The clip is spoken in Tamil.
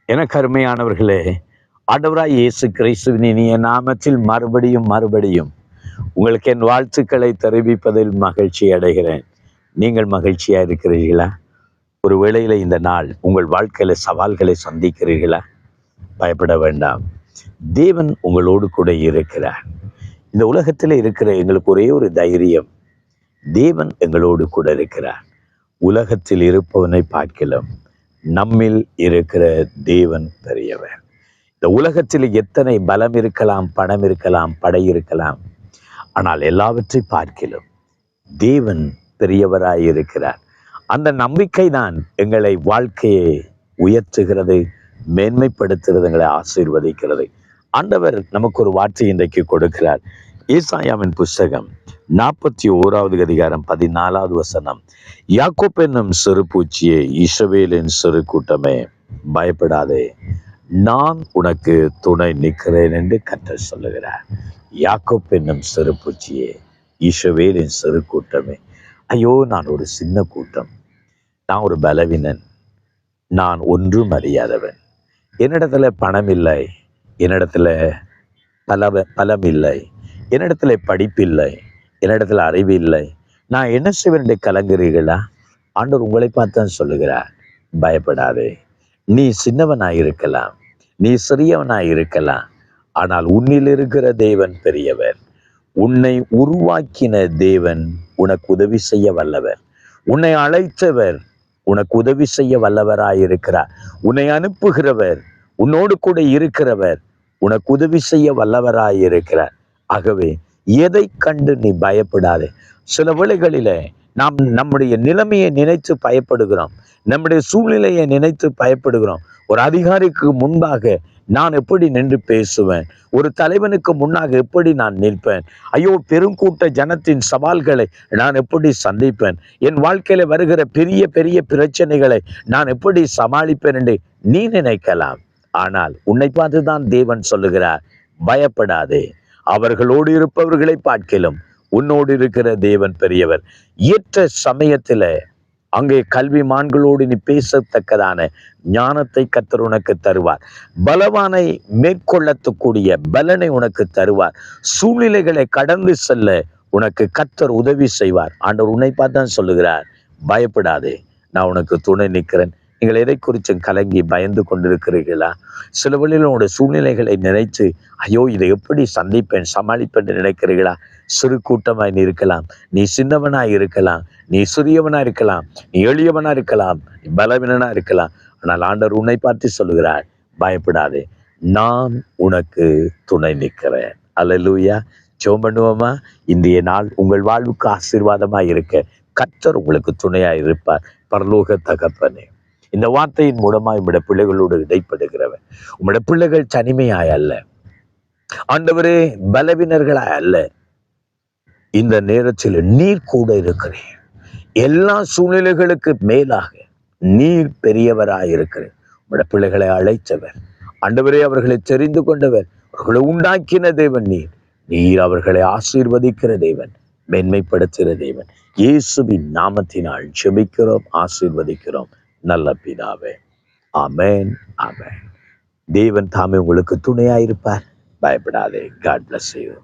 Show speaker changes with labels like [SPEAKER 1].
[SPEAKER 1] எனக்கு அருமையானவர்களே, ஆண்டவராய் இயேசு கிறிஸ்துவின் இனிய நாமத்தில் மறுபடியும் உங்களுக்கு என் வாழ்த்துக்களை தெரிவிப்பதில் மகிழ்ச்சி அடைகிறேன். நீங்கள் மகிழ்ச்சியா இருக்கிறீர்களா? ஒரு வேளையில இந்த நாள் உங்கள் வாழ்க்கையில சவால்களை சந்திக்கிறீர்களா? பயப்பட வேண்டாம். தேவன் உங்களோடு கூட இருக்கிறார். இந்த உலகத்தில் இருக்கிற எங்களுக்கு ஒரே ஒரு தைரியம், தேவன் எங்களோடு கூட இருக்கிறார். உலகத்தில் இருப்பவனை பார்க்கலாம், நம்மில் இருக்கிற தேவன் பெரியவர். இந்த உலகத்தில் எத்தனை பலம் இருக்கலாம், பணம் இருக்கலாம், படை இருக்கலாம், ஆனால் எல்லாவற்றை பார்க்கலாம் தேவன் பெரியவராய் இருக்கிறார். அந்த நம்பிக்கை தான் எங்களை வாழ்க்கையை உயர்த்துகிறது, மேன்மைப்படுத்துகிறது, எங்களை ஆசீர்வதிக்கிறது. ஆண்டவர் நமக்கு ஒரு வார்த்தை இன்றைக்கு கொடுக்கிறார். ஏசாயாவின் புஸ்தகம் 41வது அதிகாரம் 14வது வசனம். யாக்கோப் என்னும் சிறு பூச்சியே, இஸ்ரவேலின் சிறு கூட்டமே, பயப்படாதே, நான் உனக்கு துணை நிற்கிறேன் என்று கர்த்தர் சொல்லுகிறார். யாக்கோப் என்னும் சிறு பூச்சியே, இஸ்ரவேலின் சிறு கூட்டமே. ஐயோ, நான் ஒரு சின்ன கூட்டம், நான் ஒரு பலவீனன், நான் ஒன்றும் அறியாதவன், என்னிடத்துல பணம் இல்லை, என்னிடத்துல பலம் இல்லை, என்னிடத்துல படிப்பில்லை, என்னிடத்துல அறிவு இல்லை, நான் என்ன செய்வேன் கலங்குறீர்களா? ஆண்டவர் உங்களை பார்த்தான் சொல்லுகிறார், பயப்படாதே. நீ சின்னவனாயிருக்கலாம், நீ சிறியவனாயிருக்கலாம், ஆனால் உன்னில் இருக்கிற தேவன் பெரியவர். உன்னை உருவாக்கின தேவன் உனக்கு உதவி செய்ய வல்லவர். உன்னை அழைத்தவர் உனக்கு உதவி செய்ய வல்லவராயிருக்கிறார். உன்னை அனுப்புகிறவர், உன்னோடு கூட இருக்கிறவர் உனக்கு உதவி செய்ய வல்லவராயிருக்கிறார். ஆகவே எதை கண்டு நீ பயப்படாதே. சில வேளைகளில நாம் நம்முடைய நிலைமையை நினைத்து பயப்படுகிறோம், நம்முடைய சூழ்நிலையை நினைத்து பயப்படுகிறோம். ஒரு அதிகாரிக்கு முன்பாக நான் எப்படி நின்று பேசுவேன்? ஒரு தலைவனுக்கு முன்னாக எப்படி நான் நிற்பேன்? ஐயோ, பெருங்கூட்ட ஜனத்தின் சவால்களை நான் எப்படி சந்திப்பேன்? என் வாழ்க்கையில வருகிற பெரிய பெரிய பிரச்சனைகளை நான் எப்படி சமாளிப்பேன் என்று நீ நினைக்கலாம். ஆனால் உன்னை பார்த்துதான் தேவன் சொல்லுகிறார், பயப்படாதே. அவர்களோடு இருப்பவர்களை பார்க்கிலும் உன்னோடு இருக்கிற தேவன் பெரியவர். ஏற்ற சமயத்துல அங்கே கல்விமான்களோடு நீ பேசத்தக்கதான ஞானத்தை கர்த்தர் உனக்கு தருவார். பலவானை மேற்கொள்ளக்கூடிய பலனை உனக்கு தருவார். சூழ்நிலைகளை கடந்து செல்ல உனக்கு கர்த்தர் உதவி செய்வார். ஆண்டவர் உன்னை பார்த்தான் சொல்லுகிறார், பயப்படாதே, நான் உனக்கு துணை நிற்கிறேன். நீங்கள் எதை குறித்தும் கலங்கி பயந்து கொண்டிருக்கிறீர்களா? சில வழியில் உங்களுடைய சூழ்நிலைகளை நினைத்து ஐயோ, இதை எப்படி சந்திப்பேன், சமாளிப்பேன் நினைக்கிறீர்களா? சிறு கூட்டமாய் நீ இருக்கலாம், நீ சின்னவனாய் இருக்கலாம், நீ சிறியவனா இருக்கலாம், நீ எளியவனா இருக்கலாம், நீ பலவீனனா இருக்கலாம். ஆனால் ஆண்டவர் உன்னை பார்த்து சொல்லுகிறார், பயப்படாதே, நான் உனக்கு துணை நிற்கிறேன். அல்லேலூயா. ஜெபம் பண்ணுவோமா? இன்றைய நாள் உங்கள் வாழ்வுக்கு ஆசீர்வாதமாய் இருக்க கர்த்தர் உங்களுக்கு துணையாய் இருப்பார். பரலோக தகப்பனே, இந்த வார்த்தையின் மூலமாக உம்முடைய பிள்ளைகளோடு இடைப்படுகிறவன், உம்முடைய பிள்ளைகள் தனிமையாய் அல்ல ஆண்டவரே, பலவீனர்களாய் அல்ல, இந்த நேரத்தில் நீர் கூட இருக்கிறேன். எல்லா சூழ்நிலைகளுக்கு மேலாக நீர் பெரியவராய் இருக்கிறேன். உம்முடைய பிள்ளைகளை அழைத்தவர் ஆண்டவரே, அவர்களை தெரிந்து கொண்டவர், அவர்களை உண்டாக்கின தேவன் நீர். நீர் அவர்களை ஆசீர்வதிக்கிற தேவன், மேன்மைப்படுத்துகிற தேவன். இயேசுவின் நாமத்தினால் ஜெபிக்கிறோம், ஆசீர்வதிக்கிறோம் நல்ல பிதாவே. ஆமென், ஆமென். தேவன் தாமே உங்களுக்கு துணையாயிருப்பார். பயப்படாதே. God bless you.